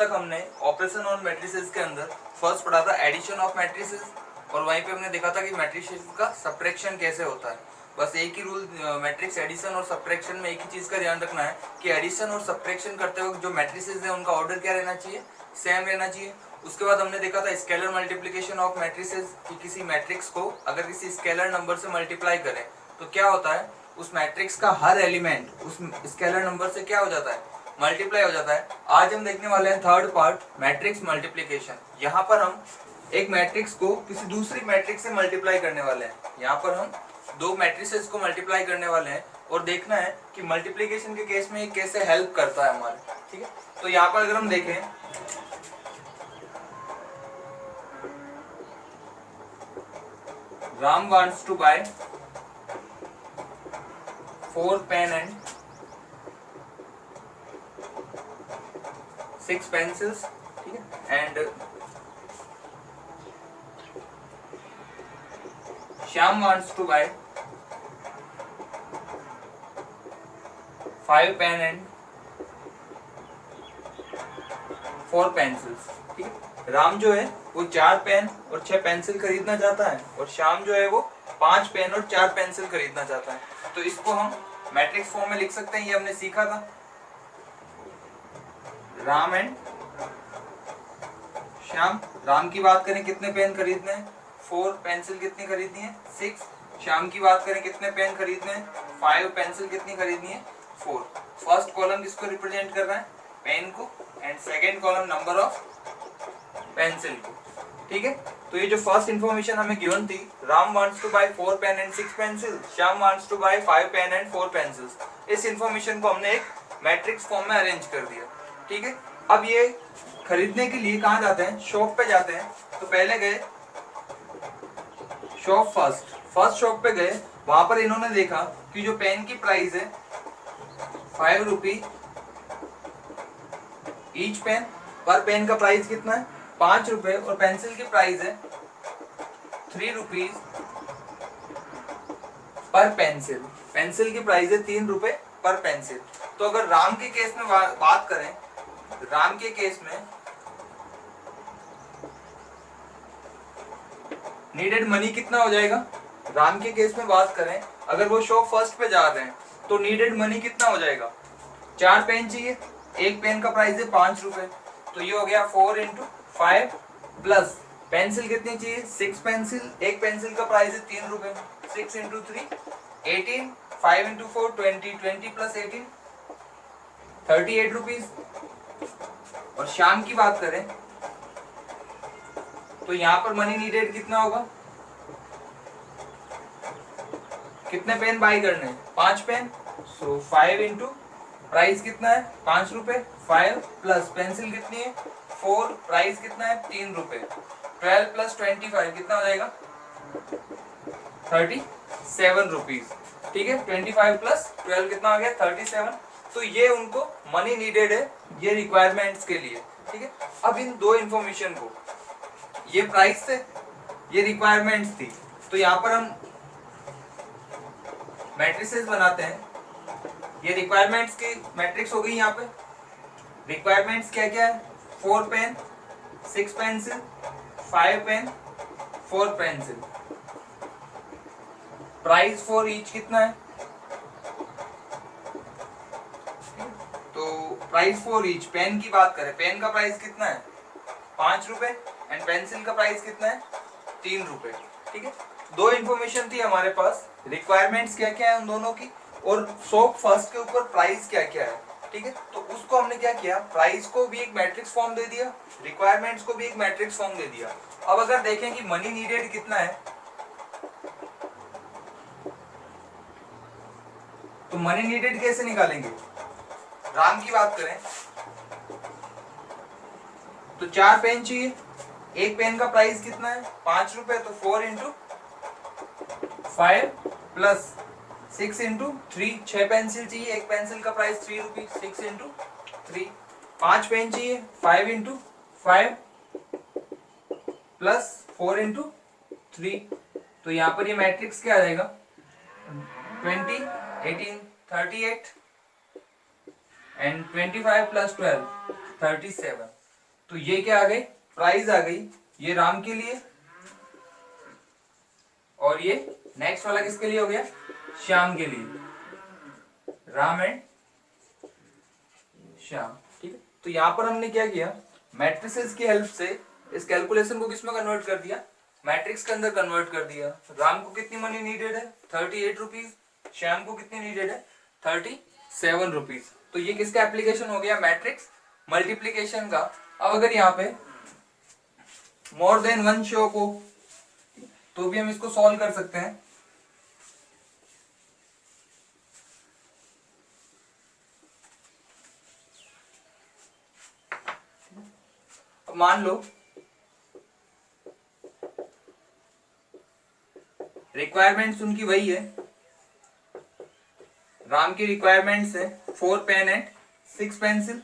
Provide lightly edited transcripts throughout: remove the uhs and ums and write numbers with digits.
तक हमने operation on matrices के अंदर फर्स्ट पढ़ा था एडिशन ऑफ मैट्रिसेस, और वहीं पे हमने देखा था कि मैट्रिसेस का सब्ट्रैक्शन कैसे होता है। बस एक ही रूल मैट्रिक्स एडिशन और सब्ट्रैक्शन में एक ही चीज़ का ध्यान रखना है कि एडिशन और सब्ट्रैक्शन करते वक्त जो मैट्रिसेस है उनका ऑर्डर क्या रहना चाहिए, सेम रहना चाहिए। उसके बाद हमने देखा था स्केलर मल्टीप्लिकेशन ऑफ मैट्रिसेस, कि किसी मैट्रिक्स को अगर किसी स्केलर नंबर से मल्टीप्लाई करें तो क्या होता है, उस मैट्रिक्स का हर एलिमेंट उस स्केलर नंबर से क्या हो जाता है, मल्टीप्लाई हो जाता है। आज हम देखने वाले हैं थर्ड पार्ट, मैट्रिक्स मल्टीप्लिकेशन। यहाँ पर हम एक मैट्रिक्स को किसी दूसरी मैट्रिक्स से मल्टीप्लाई करने वाले हैं। यहाँ पर हम दो मैट्रिसेस को मल्टीप्लाई करने वाले हैं और देखना है कि मल्टीप्लिकेशन के केस में ये कैसे हेल्प करता है हमारे। ठीक है, तो यहाँ पर अगर हम देखें, Ram wants to buy 4 pen and 6 pencils, ठीक है, and Shyam wants to buy 5 pen and 4 pencils. ठीक है, राम जो है वो 4 पेन और 6 पेंसिल खरीदना चाहता है और श्याम जो है वो 5 पेन और 4 पेंसिल खरीदना चाहता है। तो इसको हम मैट्रिक्स फॉर्म में लिख सकते हैं, ये हमने सीखा था। राम एंड श्याम, राम की बात करें कितने पेन खरीदने हैं, 4 पेंसिल कितनी खरीदनी है, 6। श्याम की बात करें कितने पेन खरीदने हैं, 5 पेंसिल कितनी खरीदनी है, 4। फर्स्ट कॉलम किसको रिप्रेजेंट कर रहा है, पेन को, and second column number of pencil को। ठीक है, तो ये जो फर्स्ट इंफॉर्मेशन हमें गिवन थी, Ram wants to buy 4 pen and 6 pencil, Shyam wants to buy 5 pen and 4 pencils, इस इंफॉर्मेशन को हमने एक मैट्रिक्स फॉर्म में अरेंज कर दिया। ठीक है, अब ये खरीदने के लिए कहाँ जाते हैं, शॉप पे जाते हैं। तो पहले गए शॉप, फर्स्ट शॉप पे गए, वहां पर इन्होंने देखा कि जो पेन की प्राइस है 5 रुपी ईच पेन, पर पेन का प्राइस कितना है, 5 रुपए, और पेंसिल की प्राइस है 3 रुपीज पर पेंसिल, पेंसिल की प्राइस है 3 रुपए पर पेंसिल। तो अगर राम के केस में बात करें, राम के केस में नीडेड मनी कितना हो जाएगा, राम के केस में बात करें अगर वो शॉप फर्स्ट पे जा रहे हैं तो नीडेड मनी कितना हो जाएगा, 4 पेन चाहिए, एक पेन का प्राइस है 5 रुपए, तो ये हो गया 4 इंटू 5 प्लस पेंसिल कितनी चाहिए, 6 पेंसिल, एक पेंसिल का प्राइस है 3 रुपए, 6 इंटू 3 18, 5 इंटू 4 20, 20 प्लस 18 38 रुपीज। और शाम की बात करें तो यहाँ पर मनी नीडेड कितना होगा, कितने पेन बाय करने हैं, 5 पेन, सो 5 इंटू प्राइस कितना है 5 रुपए, 5 प्लस पेंसिल कितनी है 4, प्राइस कितना है 3 रुपए, 12 प्लस 25 कितना हो जाएगा 37 रुपीज। ठीक है, 25 प्लस 12 कितना आ गया 37। तो ये उनको मनी नीडेड है, ये रिक्वायरमेंट्स के लिए। ठीक है, अब इन दो इंफॉर्मेशन को, ये प्राइस थे, ये रिक्वायरमेंट्स थी, तो यहाँ पर हम मैट्रिसेस बनाते हैं। ये रिक्वायरमेंट्स की मैट्रिक्स हो गई। यहाँ पे रिक्वायरमेंट्स क्या क्या है, 4 pen 6 pencil 5 pen 4 pencil, price for each कितना है, तो प्राइस फॉर ईच, पेन की बात करें, पेन का प्राइस कितना है 5 रुपए एंड पेंसिल का प्राइस कितना है 3 रुपए। ठीक है, दो इंफॉर्मेशन थी हमारे पास, रिक्वायरमेंट्स क्या क्या है उन दोनों की, और शॉप फर्स्ट के ऊपर प्राइस क्या क्या है। ठीक है, तो उसको हमने क्या किया, प्राइस को भी एक मैट्रिक्स फॉर्म दे दिया, रिक्वायरमेंट्स को भी एक मैट्रिक्स फॉर्म दे दिया। अब अगर देखें कि मनी नीडेड कितना है, तो मनी नीडेड कैसे निकालेंगे, राम की बात करें तो 4 पेन चाहिए, एक पेन का प्राइस कितना है 5 रुपए, तो 4 इंटू 5 प्लस 6 इंटू 3, 6 पेंसिल चाहिए, एक पेंसिल का प्राइस 3 रुपीज, 6 इंटू 3, 5 पेन चाहिए, 5 इंटू 5 प्लस 4 इंटू 3, तो यहाँ पर ये मैट्रिक्स क्या आ जाएगा 20 18 38 एंड 25 प्लस 12 37। तो ये क्या आ गई, प्राइस आ गई, ये राम के लिए, और ये नेक्स्ट वाला किसके लिए हो गया, श्याम के लिए, राम एंड श्याम। ठीक है, तो यहां पर हमने क्या किया, मैट्रिसेस की हेल्प से इस कैलकुलेशन को किसमें कन्वर्ट कर दिया, मैट्रिक्स के अंदर कन्वर्ट कर दिया। राम को कितनी मनी नीडेड है, 38 रुपीज, श्याम को कितनी नीडेड है, 37 रुपीज। तो ये किसका एप्लीकेशन हो गया, मैट्रिक्स मल्टीप्लीकेशन का। अब अगर यहाँ पे मोर देन वन शॉप हो तो भी हम इसको सॉल्व कर सकते हैं। अब मान लो रिक्वायरमेंट्स उनकी वही है, राम की रिक्वायरमेंट्स है 4 pen and 6 pencil,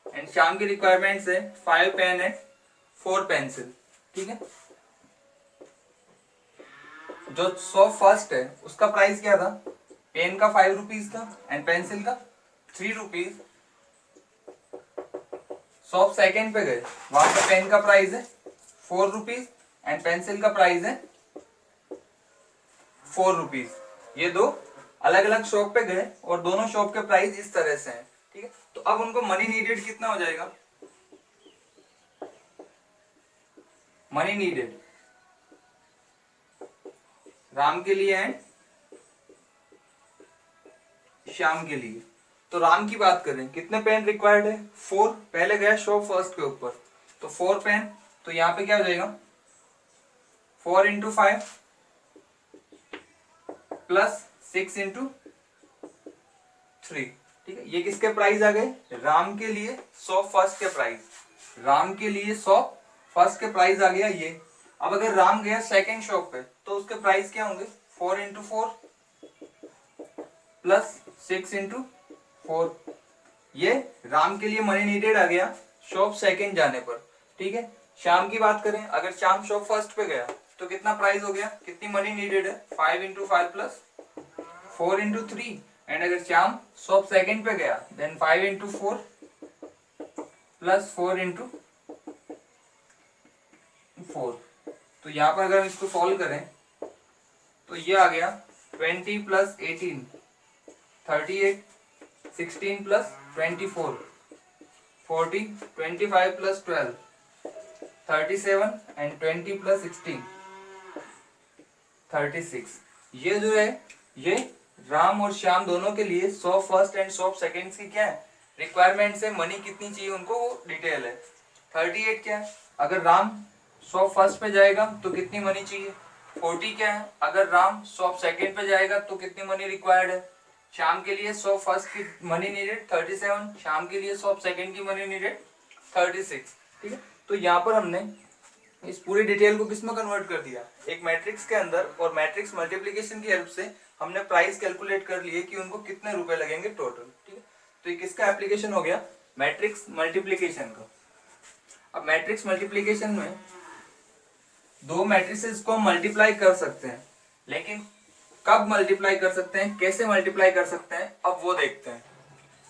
and Shyam की रिक्वायरमेंट्स है 5 पेन एंड 4 पेंसिल। ठीक है, जो शॉप फर्स्ट है उसका प्राइस क्या था, पेन का 5 रुपीज था एंड पेंसिल का 3 रुपीज। शॉप सेकेंड पे गए, वहां पे पेन का प्राइस है 4 रुपीज एंड पेंसिल का प्राइस है 4 रुपीज। ये दो अलग अलग शॉप पे गए और दोनों शॉप के प्राइस इस तरह से हैं। ठीक है, तो अब उनको मनी नीडेड कितना हो जाएगा, मनी नीडेड राम के लिए एंड श्याम के लिए। तो राम की बात करें, कितने पेन रिक्वायर्ड है, 4, पहले गया शॉप फर्स्ट के ऊपर, तो 4 पेन, तो यहाँ पे क्या हो जाएगा 4 इंटू 5 प्लस 6 इंटू 3। ठीक है, ये किसके प्राइस आ गए, राम के लिए शॉप फर्स्ट के प्राइस, राम के लिए शॉप फर्स्ट के प्राइस आ गया ये। अब अगर राम गया सेकंड शॉप पे तो उसके प्राइस क्या होंगे, 4 इंटू 4 प्लस 6 इंटू 4। ये राम के लिए मनी नीडेड आ गया शॉप सेकंड जाने पर। ठीक है, श्याम की बात करें, अगर श्याम शॉप फर्स्ट पे गया तो कितना प्राइस हो गया, कितनी मनी नीडेड है, 5 इंटू 5 प्लस 4 इंटू 3। एंड अगर श्याम शॉप सेकंड पे गया देन 5 इंटू 4 प्लस 4 इंटू 4। तो यहाँ पर अगर इसको सॉल्व करें तो ये आ गया 20 plus 18 38, 16 plus 24 40, 25 plus 12 37 and 20 plus 16 36। ये जो है ये राम और श्याम दोनों के लिए shop first and shop second की क्या है रिक्वायरमेंट्स है, मनी कितनी चाहिए उनको वो डिटेल है। 38 क्या है, अगर राम शॉप फर्स्ट पे जाएगा तो कितनी मनी चाहिए, 40 क्या है, अगर राम शॉप सेकंड पे जाएगा तो कितनी मनी रिक्वायर्ड है, शाम के लिए शॉप फर्स्ट की मनी नीडेड 37, शाम के लिए शॉप सेकंड की मनी नीडेड 36। ठीक है, तो यहाँ पर हमने इस पूरी डिटेल को किसमें कन्वर्ट कर दिया, एक मैट्रिक्स के अंदर, और मैट्रिक्स मल्टीप्लिकेशन की हेल्प से हमने प्राइस कैलकुलेट कर लिए कि उनको कितने रुपए लगेंगे टोटल। ठीक है, तो ये किसका एप्लीकेशन हो गया, मैट्रिक्स मल्टीप्लिकेशन का। अब मैट्रिक्स मल्टीप्लिकेशन में दो मैट्रिसेस को मल्टीप्लाई कर सकते हैं, लेकिन कब मल्टीप्लाई कर सकते हैं, कैसे मल्टीप्लाई कर सकते हैं, अब वो देखते हैं।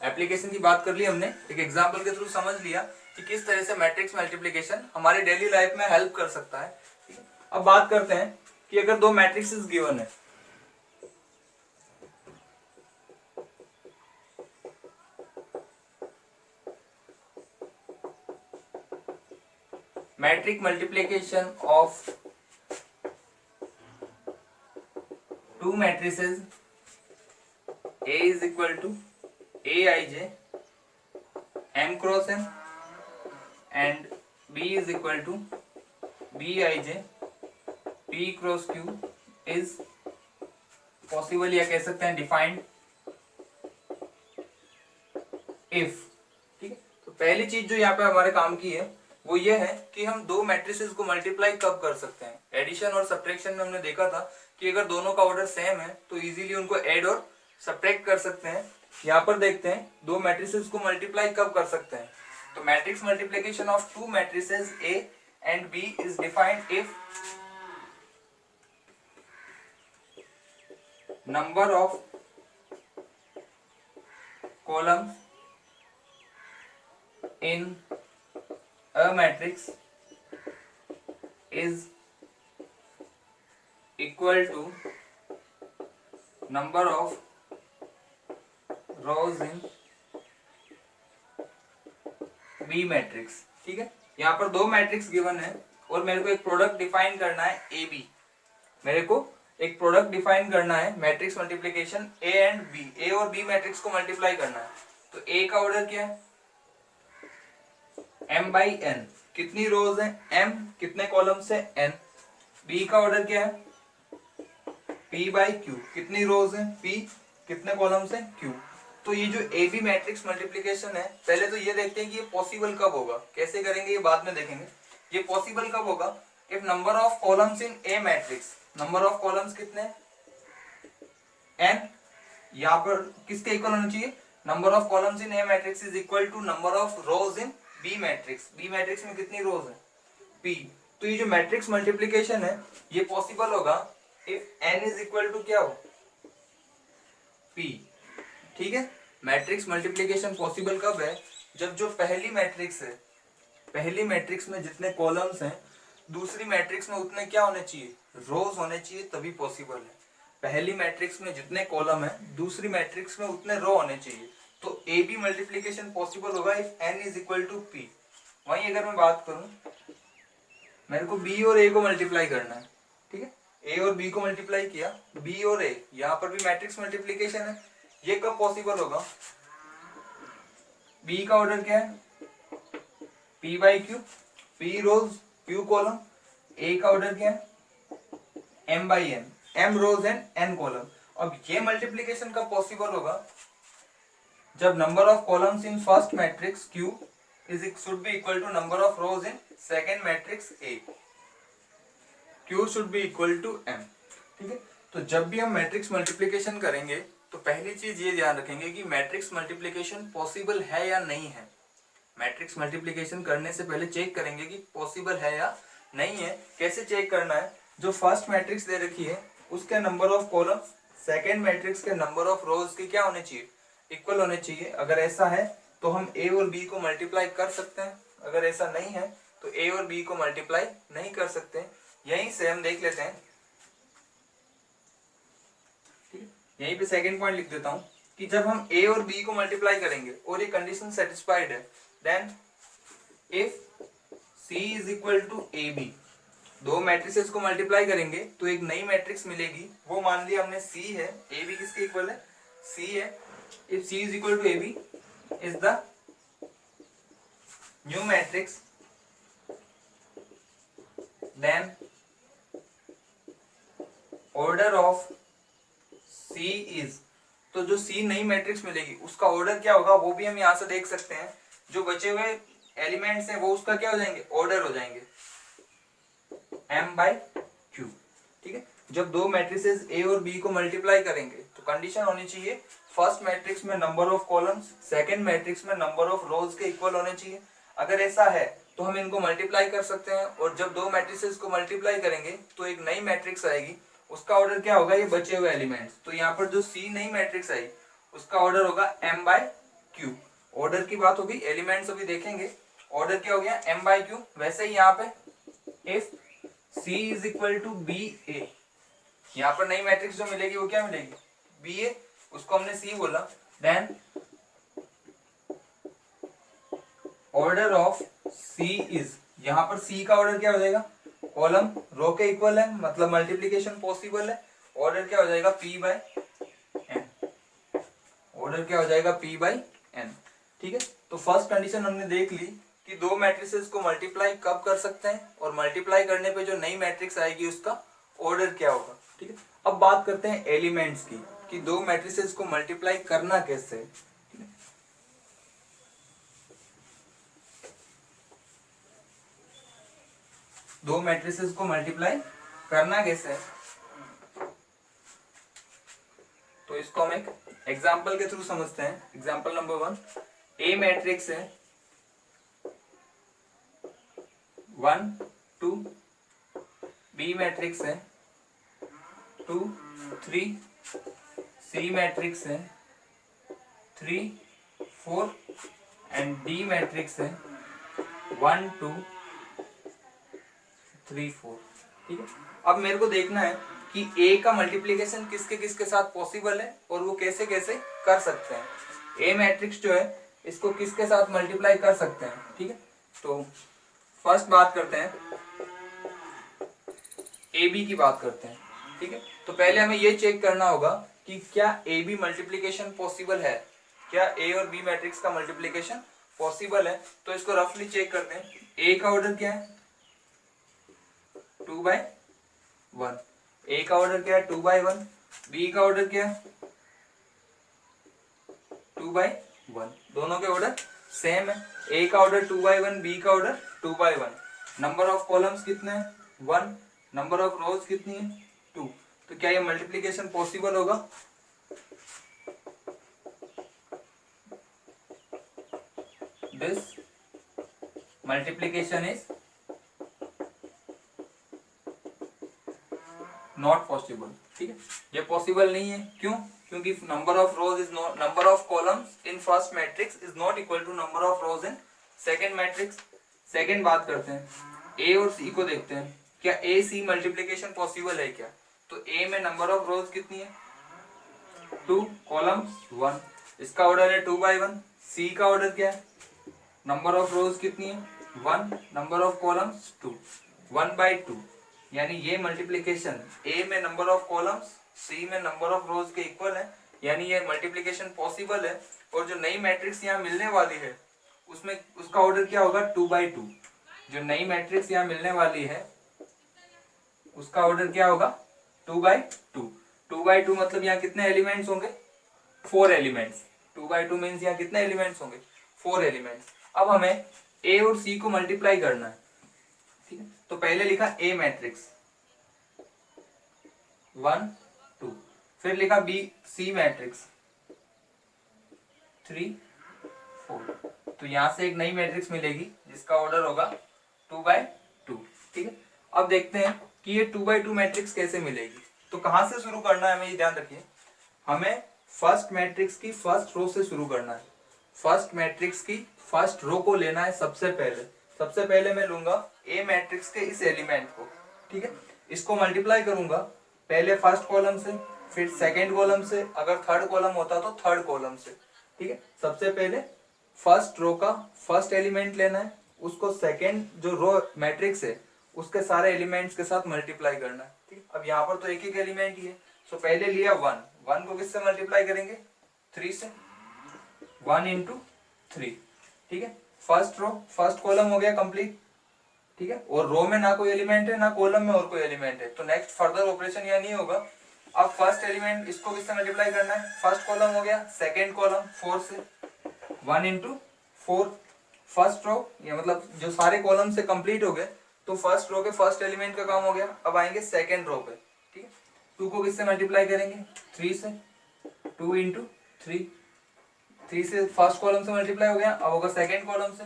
एप्लीकेशन की बात कर ली हमने, एक एग्जांपल के थ्रू समझ लिया कि किस तरह से मैट्रिक्स मल्टीप्लिकेशन हमारी डेली लाइफ में हेल्प कर सकता है। अब बात करते हैं कि अगर दो मैट्रिक्सेस गिवन है, matrix multiplication of two matrices A is equal to Aij M cross N and B is equal to Bij P cross Q is possible, या कह सकते हैं डिफाइंड इफ। ठीक है, तो पहली चीज जो यहाँ पे हमारे काम की है वो ये है कि हम दो मैट्रिसेस को मल्टीप्लाई कब कर सकते हैं। एडिशन और सब्ट्रैक्शन में हमने देखा था कि अगर दोनों का ऑर्डर सेम है तो इजीली उनको ऐड और सब्ट्रैक्ट कर सकते हैं। यहाँ पर देखते हैं दो मैट्रिसेस को मल्टीप्लाई कब कर सकते हैं। तो matrix multiplication of two matrices A and B is defined if number of columns in a matrix is equal to number of rows in B matrix. ठीक है, यहाँ पर दो मैट्रिक्स गिवन है और मेरे को एक प्रोडक्ट डिफाइन करना है ए बी। मेरे को एक प्रोडक्ट डिफाइन करना है matrix multiplication A and B, A और बी मैट्रिक्स को मल्टीप्लाई करना है। तो ए का ऑर्डर क्या है, m बाई एन, कितनी रोज है m, कितने कॉलम्स है n। बी का ऑर्डर क्या है p बाई क्यू, कितनी रोज है p, कितने कॉलम्स है q। तो ये जो ए बी मैट्रिक्स मल्टीप्लिकेशन है, पहले तो ये देखते हैं कि ये पॉसिबल कब होगा, कैसे करेंगे ये बाद में देखेंगे। ये पॉसिबल कब होगा, if number of columns in A matrix, number of columns कितने n, यहाँ पर किसके इक्वल होना चाहिए, number of columns in A matrix is equal to number of rows in B matrix. B matrix में कितनी रोज है p। तो ये जो मैट्रिक्स मल्टीप्लिकेशन है ये पॉसिबल होगा if n is equal to क्या हो p। ठीक है, मैट्रिक्स मल्टीप्लिकेशन पॉसिबल कब है, जब जो पहली मैट्रिक्स है, पहली मैट्रिक्स में जितने कॉलम्स हैं दूसरी मैट्रिक्स में उतने क्या होने चाहिए, रोज होने चाहिए, तभी पॉसिबल है। पहली मैट्रिक्स में जितने कॉलम है दूसरी मैट्रिक्स में उतने रो होने चाहिए। तो ए बी मल्टीप्लिकेशन पॉसिबल होगा if n is equal to P. वहीं अगर मैं बात करूं, मेरे को b और a को मल्टीप्लाई करना है। ठीक है, a और b को मल्टीप्लाई किया, b और a, यहाँ पर भी मैट्रिक्स मल्टीप्लिकेशन है। ये कब पॉसिबल होगा, b का ऑर्डर क्या है p by Q, p rows q column. a का ऑर्डर क्या है m by n, m rows and n column. अब ये मल्टीप्लिकेशन कब पॉसिबल होगा, जब number of columns in first matrix q is should be equal to number of rows in second matrix a, q should be equal to m। ठीक है, तो जब भी हम मैट्रिक्स मल्टीप्लिकेशन करेंगे तो पहली चीज ये ध्यान रखेंगे कि मैट्रिक्स मल्टीप्लिकेशन पॉसिबल है या नहीं है। मैट्रिक्स मल्टीप्लिकेशन करने से पहले चेक करेंगे कि पॉसिबल है या नहीं है। कैसे चेक करना है, जो फर्स्ट मैट्रिक्स दे रखी है उसके number of column second matrix के नंबर ऑफ रोज के क्या होने चाहिए, इक्वल होने चाहिए। अगर ऐसा है तो हम a और b को मल्टीप्लाई कर सकते हैं, अगर ऐसा नहीं है तो a और b को मल्टीप्लाई नहीं कर सकते। यहीं से हम देख लेते हैं, ठीक है, यहीं पे सेकंड पॉइंट लिख देता हूं कि जब हम a और b को मल्टीप्लाई करेंगे और ये कंडीशन सेटिस्फाइड है, then if c is equal to A B, दो मैट्रिसेस को मल्टीप्लाई करेंगे तो एक नई मैट्रिक्स मिलेगी। वो मान लिया हमने c है, ए बी किसके इक्वल है, c है। If c is equal to A B is the new matrix, then order of c is, तो जो c नई मैट्रिक्स मिलेगी उसका ऑर्डर क्या होगा वो भी हम यहां से देख सकते हैं। जो बचे हुए एलिमेंट्स हैं वो उसका क्या हो जाएंगे, ऑर्डर हो जाएंगे m बाई क्यू। ठीक है, जब दो मैट्रिसेस a और b को मल्टीप्लाई करेंगे तो कंडीशन होनी चाहिए फर्स्ट मैट्रिक्स में number of columns second matrix में नंबर ऑफ रोज के इक्वल होने चाहिए। अगर ऐसा है तो हम इनको मल्टीप्लाई कर सकते हैं, और जब दो मैट्रिसेस को मल्टीप्लाई करेंगे तो एक नई मैट्रिक्स आएगी, उसका ऑर्डर क्या होगा, ये बचे हुए एलिमेंट्स। तो यहाँ पर जो सी नई मैट्रिक्स आई उसका ऑर्डर होगा m बाई क्यू। ऑर्डर की बात होगी, एलिमेंट्स अभी देखेंगे। ऑर्डर क्या हो गया, m बाई क्यू। वैसे ही यहाँ पे if c is equal to B A, यहाँ पर नई मैट्रिक्स जो मिलेगी वो क्या मिलेगी, बी ए, उसको हमने c बोला। Then order of c is, यहाँ पर c का ऑर्डर क्या हो जाएगा, कॉलम रो के इक्वल है, मतलब मल्टीप्लिकेशन पॉसिबल है। ऑर्डर क्या हो जाएगा p बाई n, ऑर्डर क्या हो जाएगा p बाई n। ठीक है, तो फर्स्ट कंडीशन हमने देख ली कि दो मैट्रिसेस को मल्टीप्लाई कब कर सकते हैं, और मल्टीप्लाई करने पे जो नई मैट्रिक्स आएगी उसका ऑर्डर क्या होगा। ठीक है, अब बात करते हैं एलिमेंट्स की कि दो मैट्रिसेस को मल्टीप्लाई करना कैसे है। दो मैट्रिसेस को मल्टीप्लाई करना कैसे है, तो इसको हम एक एग्जांपल के थ्रू समझते हैं। एग्जांपल नंबर 1, ए मैट्रिक्स है 1 2, बी मैट्रिक्स है 2 3, सी मैट्रिक्स है 3 4 एंड डी मैट्रिक्स है 1 2 3 4। ठीक है, अब मेरे को देखना है कि ए का मल्टीप्लीकेशन किसके किसके साथ पॉसिबल है और वो कैसे कैसे कर सकते हैं। ए मैट्रिक्स जो है इसको किसके साथ मल्टीप्लाई कर सकते हैं। ठीक है, तो फर्स्ट बात करते हैं, ए बी की बात करते हैं। ठीक है, तो पहले हमें ये चेक करना होगा कि क्या ए बी मल्टीप्लीकेशन पॉसिबल है, क्या ए और बी मैट्रिक्स का मल्टीप्लीकेशन पॉसिबल है। तो इसको रफली चेक करते हैं। ए का ऑर्डर क्या है 2/1, ए का ऑर्डर क्या है 2/1, बी का ऑर्डर क्या है 2/1, दोनों के ऑर्डर सेम है। ए का ऑर्डर 2/1, बी का ऑर्डर 2/1। नंबर ऑफ कॉलम्स कितने हैं 1, नंबर ऑफ रोज कितनी है 2। तो क्या ये मल्टीप्लीकेशन पॉसिबल होगा। This multiplication is not possible. ठीक है, ये पॉसिबल नहीं है। क्यों? क्योंकि number of rows is not, number of columns in first matrix is not equal to number of rows in second matrix. Second बात करते हैं, ए और सी को देखते हैं, क्या ए सी मल्टीप्लीकेशन पॉसिबल है क्या। तो ए में नंबर ऑफ रोज कितनी है 2, कॉलम्स 1, इसका ऑर्डर है 2/1। सी का ऑर्डर क्या है, नंबर ऑफ रोज कितनी है 1, नंबर ऑफ कॉलम्स 2, 1/2। यानी ये मल्टीप्लीकेशन ए में नंबर ऑफ कॉलम्स, सी में नंबर ऑफ रोज के इक्वल है, यानी ये मल्टीप्लीकेशन पॉसिबल है। और जो नई मैट्रिक्स यहाँ मिलने वाली है उसमें उसका ऑर्डर क्या होगा 2/2। जो नई मैट्रिक्स यहाँ मिलने वाली है उसका ऑर्डर क्या होगा 2/2। 2/2 मतलब यहाँ कितने एलिमेंट्स होंगे 4 एलिमेंट्स। 2/2 मीन्स यहाँ कितने एलिमेंट्स होंगे 4 एलिमेंट्स। अब हमें ए और सी को मल्टीप्लाई करना है। ठीक है, तो पहले लिखा ए मैट्रिक्स 1 2, फिर लिखा बी सी मैट्रिक्स 3 4। तो यहां से एक नई मैट्रिक्स मिलेगी जिसका ऑर्डर होगा 2/2। ठीक है, अब देखते हैं कि ये 2/2 मैट्रिक्स कैसे मिलेगी। तो कहां से शुरू करना है हमें ये ध्यान रखिए, हमें फर्स्ट मैट्रिक्स की फर्स्ट रो से शुरू करना है। फर्स्ट मैट्रिक्स की फर्स्ट रो को लेना है सबसे पहले। सबसे पहले मैं लूंगा ए मैट्रिक्स के इस एलिमेंट को। ठीक है, इसको मल्टीप्लाई करूंगा पहले फर्स्ट कॉलम से, फिर सेकेंड कॉलम से, अगर थर्ड कॉलम होता तो थर्ड कॉलम से। ठीक है, सबसे पहले फर्स्ट रो का फर्स्ट एलिमेंट लेना है, उसको सेकेंड जो रो मैट्रिक्स है उसके सारे एलिमेंट्स के साथ मल्टीप्लाई करना है। ठीक है, अब यहाँ पर तो एक एक एलिमेंट ही है। सो पहले लिया 1, 1 को किससे मल्टीप्लाई करेंगे 3 से, 1 इंटू 3। ठीक है, फर्स्ट रो फर्स्ट कॉलम हो गया कंप्लीट। ठीक है, और रो में ना कोई एलिमेंट है ना कॉलम में और कोई एलिमेंट है, तो नेक्स्ट फर्दर ऑपरेशन यहाँ नहीं होगा। अब फर्स्ट एलिमेंट इसको किससे मल्टीप्लाई करना है, फर्स्ट कॉलम हो गया, सेकेंड कॉलम 4 से, 1 इंटू 4। फर्स्ट रो ये मतलब जो सारे कॉलम से कंप्लीट हो गए, तो फर्स्ट रो के फर्स्ट एलिमेंट का काम हो गया। अब आएंगे सेकेंड रो पे। ठीक है, 2 को किससे मल्टीप्लाई करेंगे 3 से, 2 इंटू 3। 3 से फर्स्ट कॉलम से मल्टीप्लाई हो गया, अब होगा सेकेंड कॉलम से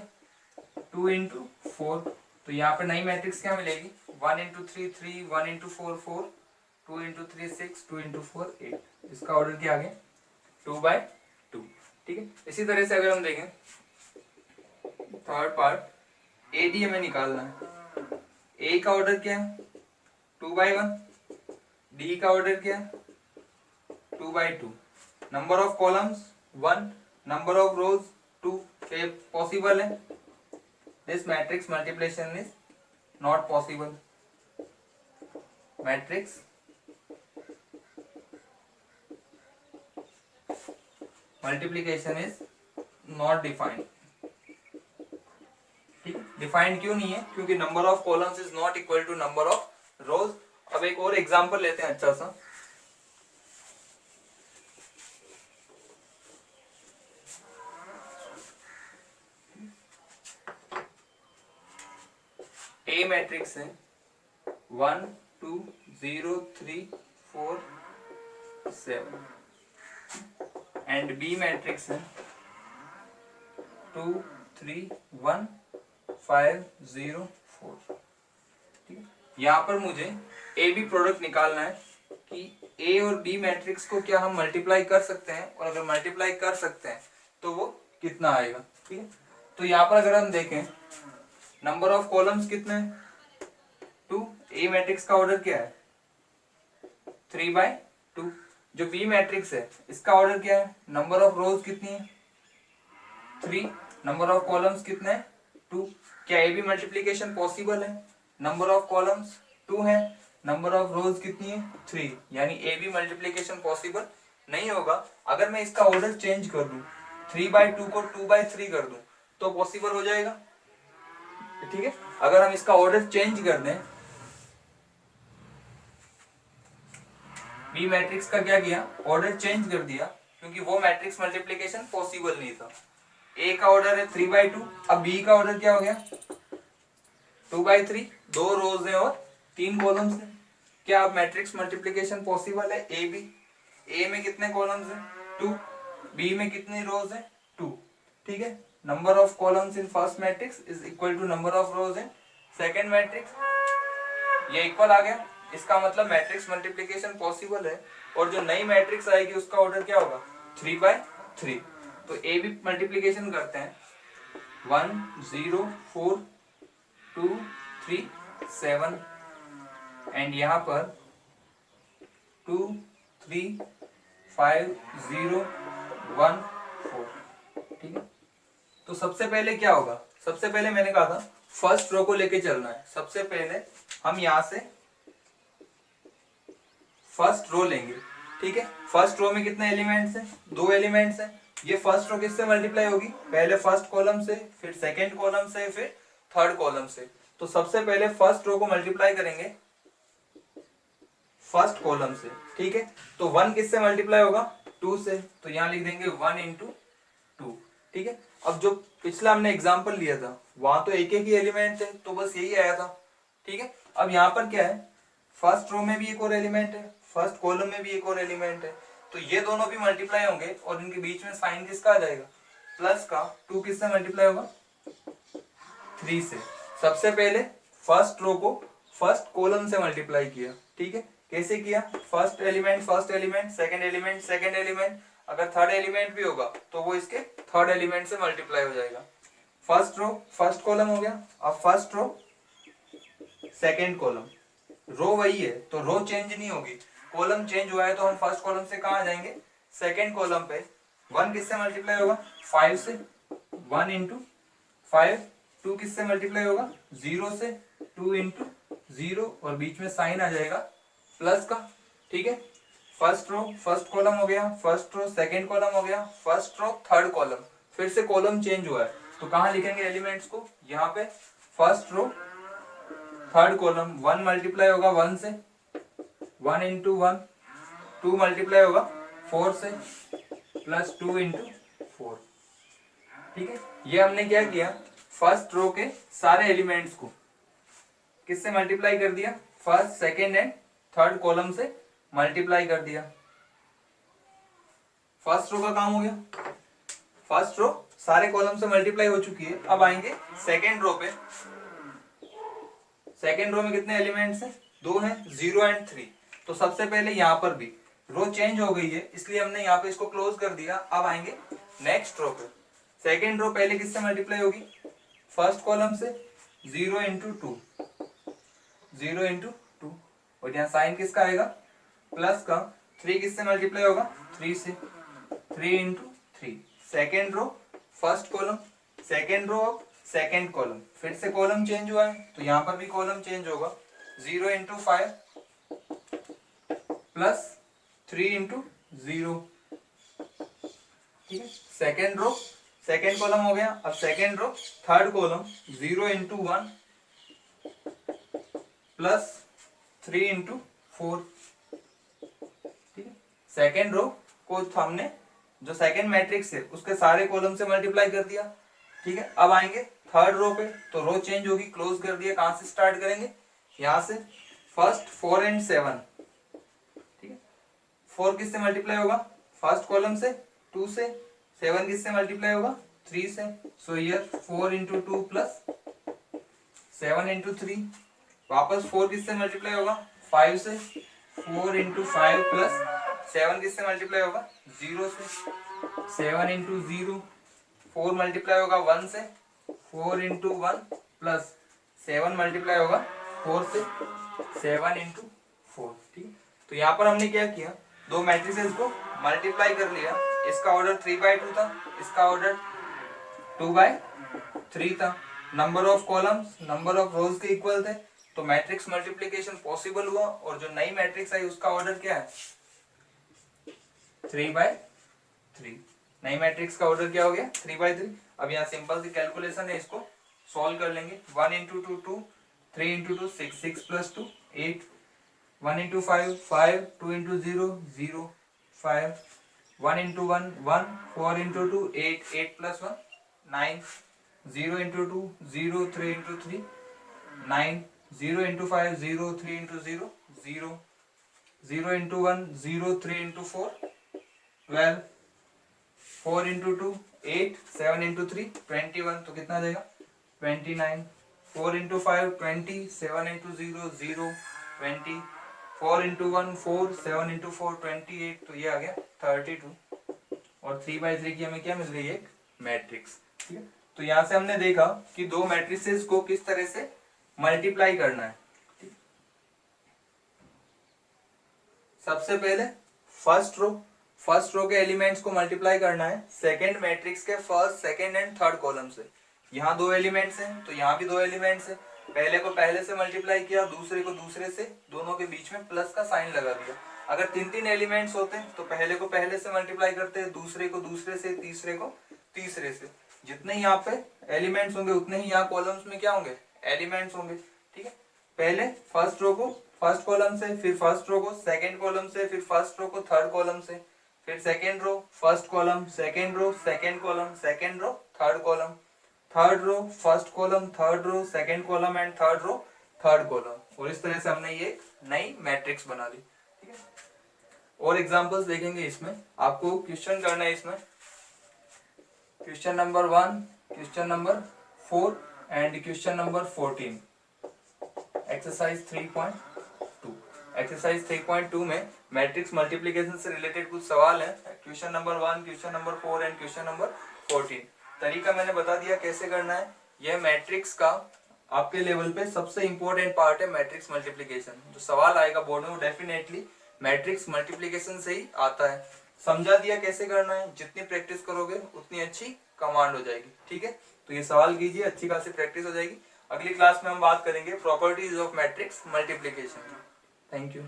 2 इंटू 4। तो यहाँ पे नई मैट्रिक्स क्या मिलेगी 1 इंटू 3 3, 1 इंटू 4 4, 2 इंटू 3 6, 2 इंटू 4 8। इसका ऑर्डर क्या आ गया 2/2। ठीक है, इसी तरह से अगर हम देखें थर्ड पार्ट ए डी हमें निकालना है। ए का ऑर्डर क्या है 2/1, डी का ऑर्डर क्या है 2/2, number of columns 1, number of rows 2। ये पॉसिबल है, this matrix multiplication is not possible. Matrix multiplication is not defined. ठीक है, डिफाइंड क्यों नहीं है, क्योंकि number of columns is not equal to number of rows. अब एक और एग्जांपल लेते हैं अच्छा सा। ए मैट्रिक्स है 1 2 0 3 4 7 एंड बी मैट्रिक्स है 2 3 1 5 0 4। ठीक है, यहाँ पर मुझे ए बी प्रोडक्ट निकालना है कि ए और बी मैट्रिक्स को क्या हम मल्टीप्लाई कर सकते हैं, और अगर मल्टीप्लाई कर सकते हैं तो वो कितना आएगा। ठीक है, तो यहाँ पर अगर हम देखें नंबर ऑफ कॉलम्स कितने हैं, 2। ए मैट्रिक्स का ऑर्डर क्या है, 3/2। जो बी मैट्रिक्स है इसका ऑर्डर क्या है, नंबर ऑफ रोज कितनी है, 3। नंबर ऑफ कॉलम्स कितने हैं, 2। क्या ए बी मल्टीप्लीकेशन पॉसिबल है, नंबर ऑफ कॉलम्स 2 है, नंबर ऑफ रोज कितनी है, 3। यानी ए बी मल्टीप्लीकेशन पॉसिबल नहीं होगा। अगर मैं इसका ऑर्डर चेंज कर दूं, 3/2 को 2/3 कर दूं तो पॉसिबल हो जाएगा। ठीक है, अगर हम इसका ऑर्डर चेंज कर दें, बी मैट्रिक्स का क्या किया, ऑर्डर चेंज कर दिया, क्योंकि वो मैट्रिक्स मल्टीप्लिकेशन पॉसिबल नहीं था। ए का ऑर्डर है 3/2, अब बी का ऑर्डर क्या हो गया, 2/3। 2 रोज हैं और 3 कॉलम्स हैं। क्या अब मैट्रिक्स मल्टीप्लिकेशन पॉसिबल है, ए बी। ए में कितने कॉलम्स हैं, 2। बी में कितनी रोज हैं, 2। ठीक है, number of columns in first matrix is equal to number of rows in second matrix. ये इक्वल आ गया, इसका मतलब मैट्रिक्स मल्टीप्लिकेशन पॉसिबल है। और जो नई मैट्रिक्स आएगी उसका ऑर्डर क्या होगा, 3/3। तो ए बी मल्टीप्लिकेशन करते हैं, 1 0 4 2 3 7 एंड यहाँ पर 2 3 5 0 1 4। ठीक है, तो सबसे पहले क्या होगा, सबसे पहले मैंने कहा था फर्स्ट रो को लेके चलना है। सबसे पहले हम यहां से फर्स्ट रो लेंगे। ठीक है, फर्स्ट रो में कितने एलिमेंट्स हैं, 2 एलिमेंट्स हैं। ये फर्स्ट रो किससे मल्टीप्लाई होगी, पहले फर्स्ट कॉलम से, फिर सेकंड कॉलम से, फिर थर्ड कॉलम से। तो सबसे पहले फर्स्ट रो को मल्टीप्लाई करेंगे फर्स्ट कॉलम से। ठीक है, तो 1 किससे मल्टीप्लाई होगा, 2 से, तो यहां लिख देंगे 1 × 2। ठीक है, अब जो पिछला हमने एग्जांपल लिया था वहां तो एक एक ही एलिमेंट थे, तो बस यही आया था। ठीक है, अब यहाँ पर क्या है, फर्स्ट रो में भी एक और एलिमेंट है, फर्स्ट कॉलम में भी एक और एलिमेंट है, तो ये दोनों भी मल्टीप्लाई होंगे और इनके बीच में साइन किसका आ जाएगा, प्लस का। 2 किससे मल्टीप्लाई होगा, 3 से। सबसे पहले फर्स्ट रो को फर्स्ट कॉलम से मल्टीप्लाई किया। ठीक है, कैसे किया, first element second element second element, अगर थर्ड एलिमेंट भी होगा तो वो इसके थर्ड एलिमेंट से मल्टीप्लाई हो जाएगा। फर्स्ट रो फर्स्ट कॉलम हो गया, अब फर्स्ट रो सेकंड कॉलम, रो वही है तो रो चेंज नहीं होगी, कॉलम चेंज हुआ है तो हम फर्स्ट कॉलम से कहाँ जाएंगे, सेकंड कॉलम पे। 1 किससे मल्टीप्लाई होगा, 5 से, 1 × 5। 2 किससे मल्टीप्लाई होगा, 0 से, 2 × 0, और बीच में साइन आ जाएगा प्लस का। ठीक है, फर्स्ट रो फर्स्ट कॉलम हो गया, फर्स्ट रो सेकंड कॉलम हो गया, फर्स्ट रो थर्ड कॉलम, फिर से कॉलम चेंज हुआ है तो कहाँ लिखेंगे एलिमेंट्स को, यहाँ पे first row third column. 1 multiply होगा 1 से, 1 × 1, 2 मल्टीप्लाई होगा 4 से, प्लस 2 × 4। ठीक है, ये हमने क्या किया, फर्स्ट रो के सारे एलिमेंट्स को किससे मल्टीप्लाई कर दिया, first second and third column से मल्टीप्लाई कर दिया। फर्स्ट रो का काम हो गया, फर्स्ट रो सारे कॉलम से मल्टीप्लाई हो चुकी है। अब आएंगे सेकंड रो पे। सेकंड रो में कितने एलिमेंट्स हैं, 2 हैं, 0 और 3। तो सबसे पहले यहाँ पर भी रो चेंज हो गई है, इसलिए हमने यहाँ पे इसको क्लोज कर दिया। अब आएंगे नेक्स्ट रो पे। सेकंड रो पहले किससे मल्टीप्लाई होगी, फर्स्ट कॉलम से, 0 × 2, 0 × 2, और यहाँ साइन किसका आएगा, प्लस का। 3 किससे मल्टीप्लाई होगा, 3 से, 3 × 3। Second row first column, second row second column, फिर से कॉलम चेंज हुआ है तो यहाँ पर भी कॉलम चेंज होगा, 0 × 5 प्लस 3 × 0। ठीक है, सेकेंड रो सेकेंड कॉलम हो गया। अब second row third column, 0 × 1 plus 3 × 4। ठीक है, सेकेंड रो को हमने जो सेकेंड मैट्रिक्स है उसके सारे कॉलम से मल्टीप्लाई कर दिया। ठीक है, अब आएंगे थर्ड रो पे, तो रो चेंज होगी, क्लोज कर दिया। कहां से स्टार्ट करेंगे, यहां से, फर्स्ट 4 और 7। ठीक है, 4 किससे मल्टीप्लाई होगा, फर्स्ट कॉलम से, 2 से। 7 किससे मल्टीप्लाई होगा, 3 से। So here 4 × 2 plus 7 × 3। वापस 4 किससे मल्टीप्लाई होगा, 5 से। 4 × 5 प्लस 7 किससे मल्टीप्लाई होगा, 0 से। 7 × 0, 4 मल्टीप्लाई होगा 1 से, 4 इंटू 1 प्लस 7 मल्टीप्लाई होगा 4 से, 7 इंटू 4, ठीक। तो यहाँ पर हमने क्या किया, दो मैट्रिसेस को मल्टीप्लाई कर लिया। इसका ऑर्डर 3/2 था, इसका ऑर्डर 2/3 था। Number of columns number of रोज के इक्वल थे, तो मैट्रिक्स मल्टीप्लिकेशन पॉसिबल हुआ। और जो नई मैट्रिक्स आई उसका ऑर्डर क्या है, 3/3। नई मैट्रिक्स का ऑर्डर क्या हो गया, 3/3। अब यहाँ सिंपल सी कैलकुलेशन है, इसको सॉल्व कर लेंगे। 1 into 2 2, 3 into 2 6, 6 plus 2 8, 1 into 5 5, 2 into 0 0 5, 1 into 1 1, 4 into 2 8, 8 plus 1 9, 0 into 2 0, 3 into 3 9, 0 into 5 0, 3 into 0 0, 0 into 1 0, 3 into 4 12, 4 into 2 8, 7 into 3 21, तो कितना देगा 29, 4 इंटू 5 20, 7 इंटू 0 0 20, 4 इंटू 1 4, 7 इंटू 4 28, तो ये आ गया 32। और 3/3 की हमें क्या मिल रही है, एक मैट्रिक्स, ठीक है। तो यहाँ से हमने देखा कि दो मैट्रिसेस को किस तरह से मल्टीप्लाई करना है। सबसे पहले फर्स्ट रो के एलिमेंट्स को मल्टीप्लाई करना है सेकंड मैट्रिक्स के first, second and third column से। यहाँ दो एलिमेंट्स हैं तो यहाँ भी दो एलिमेंट्स हैं। पहले को पहले से मल्टीप्लाई किया, दूसरे को दूसरे से, दोनों के बीच में प्लस का साइन लगा दिया। अगर 3 एलिमेंट्स होते हैं तो पहले को पहले से मल्टीप्लाई करते हैं, दूसरे को दूसरे से, तीसरे को तीसरे से। जितने यहाँ पे एलिमेंट्स होंगे उतने ही यहाँ कॉलम्स में क्या होंगे, एलिमेंट्स होंगे, ठीक है। पहले फर्स्ट रो को फर्स्ट कॉलम से, फिर फर्स्ट रो को सेकंड कॉलम से, फिर फर्स्ट रो को थर्ड कॉलम से, फिर second row first column, second row second column, second row third column, third row first column, third row second column and third row third column. और इस तरह से हमने ये नई मैट्रिक्स बना ली, ठीक है। और एग्जांपल्स देखेंगे इसमें, आपको क्वेश्चन करना है इसमें। Question number 1, question number 4 and question number 14, exercise 3.2। Exercise 3.2 में मैट्रिक्स मल्टीप्लिकेशन से रिलेटेड कुछ सवाल है। Question number 1, question number 4 and question number 14। तरीका मैंने बता दिया कैसे करना है। यह मैट्रिक्स का आपके लेवल पे सबसे इंपॉर्टेंट पार्ट है, मैट्रिक्स मल्टीप्लिकेशन। जो सवाल आएगा बोर्ड में वो डेफिनेटली मैट्रिक्स मल्टीप्लिकेशन से ही आता है। समझा दिया कैसे करना है, जितनी प्रैक्टिस करोगे उतनी अच्छी कमांड हो जाएगी, ठीक है। तो ये सवाल कीजिए, अच्छी खासी प्रैक्टिस हो जाएगी। अगली क्लास में हम बात करेंगे properties of matrix multiplication. Thank you.